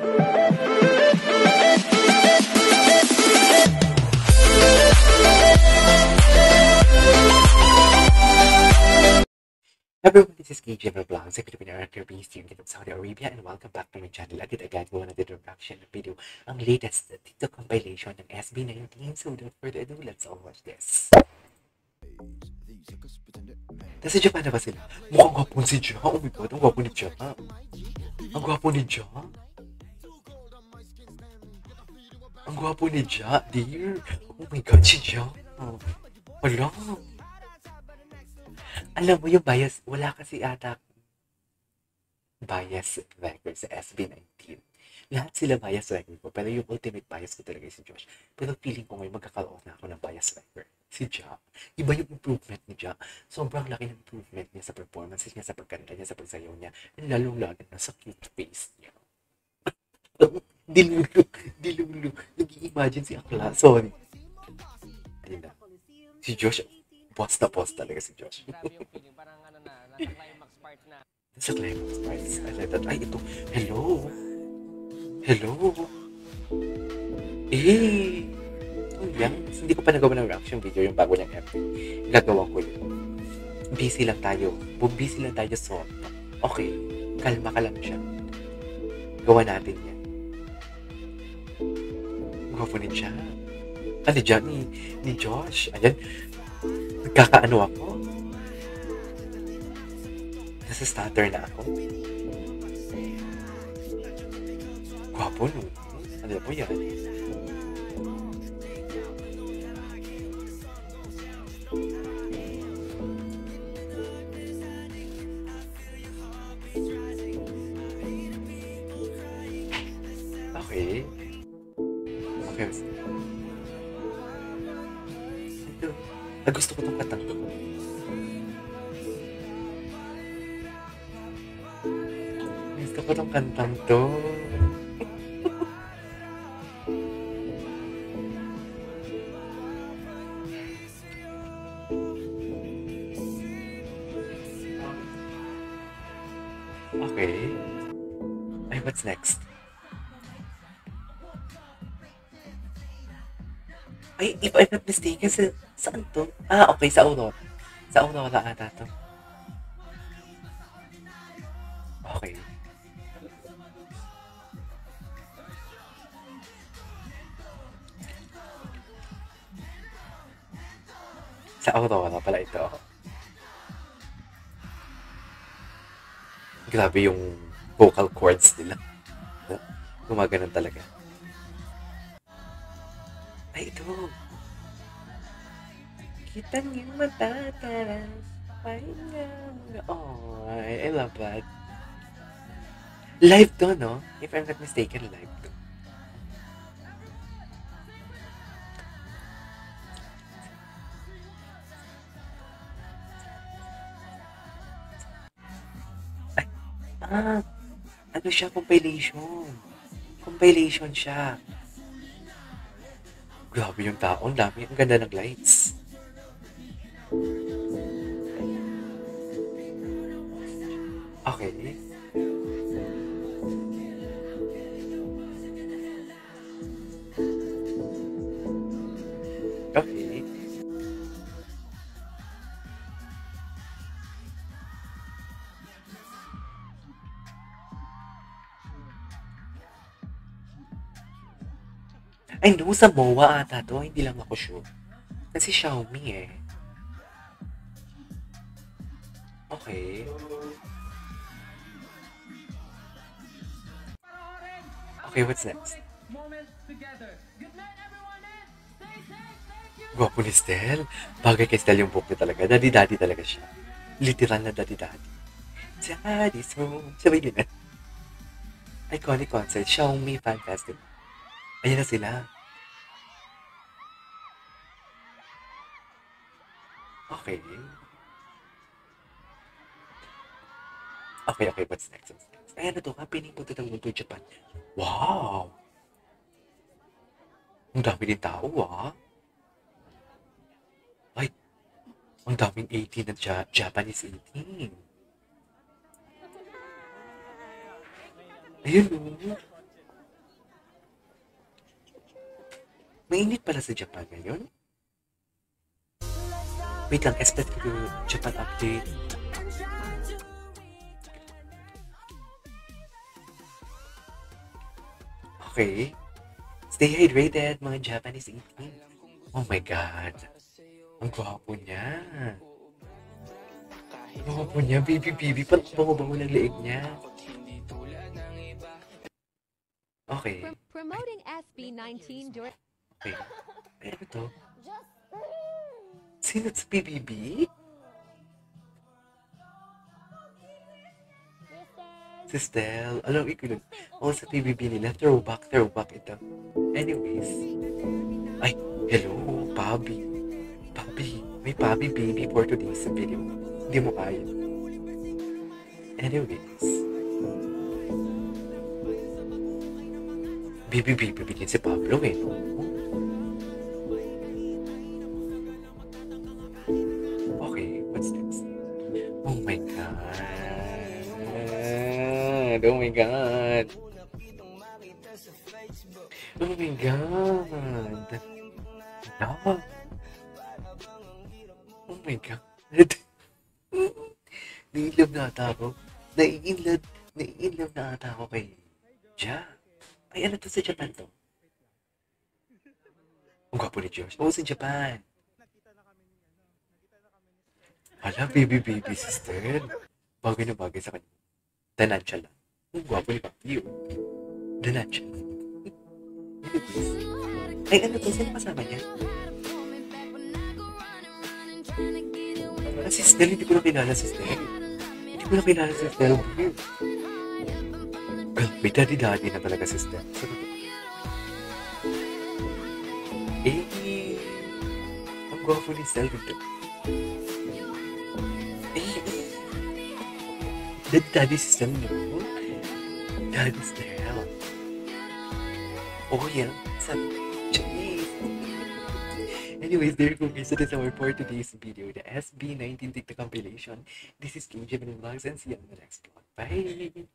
Everyone, this is KJ Vlog, sa Filipino actor based here in Saudi Arabia, and welcome back to my channel. Agad-agad gawa na din reaction ng video ang latest TikTok compilation ng SB19. So without further ado, let's all watch this. Nasa Japan na ba sila? Mukhang gwapo si Ja. Oh my God, ang gwapo ni Ja. Ang gwapo ni Ja. Ang gwapo ni Ja, dear. Oh my God, si Ja. Wala. Alam mo yung bias, wala kasi ata bias record sa SB19. Lahat sila bias record ko, pero yung ultimate bias ko talaga si Josh. Pero feeling ko ngayon magkakaroon na ako ng bias record. Si Ja, iba yung improvement ni Ja. Sobrang laki ng improvement niya sa performances niya, sa pagkanta niya, sa pagsayaw niya. Lalong-lalo na sa cute face niya. Dilulu. Nag-i-imagine si Akla. Sorry. Ayun na. Si Josh, post talaga si Josh. Parang ano na, nasa climax part na. Nasa climax parts. Ay, ito. Hello. Oh, yan. Hindi ko pa nagawa ng reaction video yung bago niyang FB. Gagawa ko yun. Busy lang tayo. So, okay. Kalma ka lang siya. Gawa natin yan. Gwapo ni siya. Ano dyan ni Josh? Ayan. Nagkakaano ako? Nasa stutter na ako. Gwapo no? Ano po yan? Okay. Gusto ko itong katang to. Gusto ko itong kantang to. Okay. Ay, what's next? Ay, if I'm not mistaken, saan to? Ah, okay, sa Aurora. Sa Aurora ata to. Okay. Sa Aurora pala ito. Grabe yung vocal cords nila. Gumaganon talaga. Ay, ito. Kita niyo matataras. Oh, I love that. Live to, no? If I'm not mistaken, live to. Ay, ano siya? Compilation. Compilation siya. Grabe yung tao. Ang dami. Ang ganda ng lights. Okay. Okay. Ay, no, sa MOA ata to. Hindi lang ako sure. Kasi Xiaomi eh. Okay. Okay, what's next? Gwapo ni Stel. Bagay kay Stel yung book niya talaga. Daddy-daddy talaga siya. Literal na daddy-daddy. Daddy's home. Sabay din. Iconic concert. Xiaomi Fan Festival. Ayan na sila. Okay. Okay, what's next? Ayan na to, happening po to Japan. Wow! Ang dami din tao, Ay, ang daming 18 na Japanese 18. Ayun, Mainit pala sa Japan ngayon. Wait lang, expect ko Japan update. Okay. Stay hydrated, mga Japanese 18. Oh my God. Ang gwapo niya. Ang gwapo niya, baby. Parang bango-bango ng leeg niya. Okay. Promoting SB19 during Okay. Ay, ano to? Sino sa PBB? Si Stel. Alam ko yun. Oo, sa PBB nila. Throwback ito. Anyways. Ay, hello, Pabi. May Pabi baby for today's video. Hindi mo kaya. Anyways. Baby din si Pablo eh. Okay, what's next? Oh my God. Oh my God. Oh my God. No. Oh my God. Naiinlove na ata ako. Naiinlove na ata ako kay Ja. Ay, ano to sa Japan to? Ang gwapo ni Josh. Oo, sa Japan. Hala, baby sister. Bagay na bagay sa kanya. Danansya lang. Ang gwapo ni Papi. Danansya. Ay, ano to? Sino kasama niya? Si Stella, hindi ko na kilala si Stella. May daddy na talaga si Stella. Ang gwapo ni Stella dito. Daddy si Stella, no? Daddy Stella. Oh, yeah. Chinese. Anyways, there you go guys. That is our for today's video. The SB19 TikTok compilation. This is KJ Vlogs and see you on the next vlog. Bye!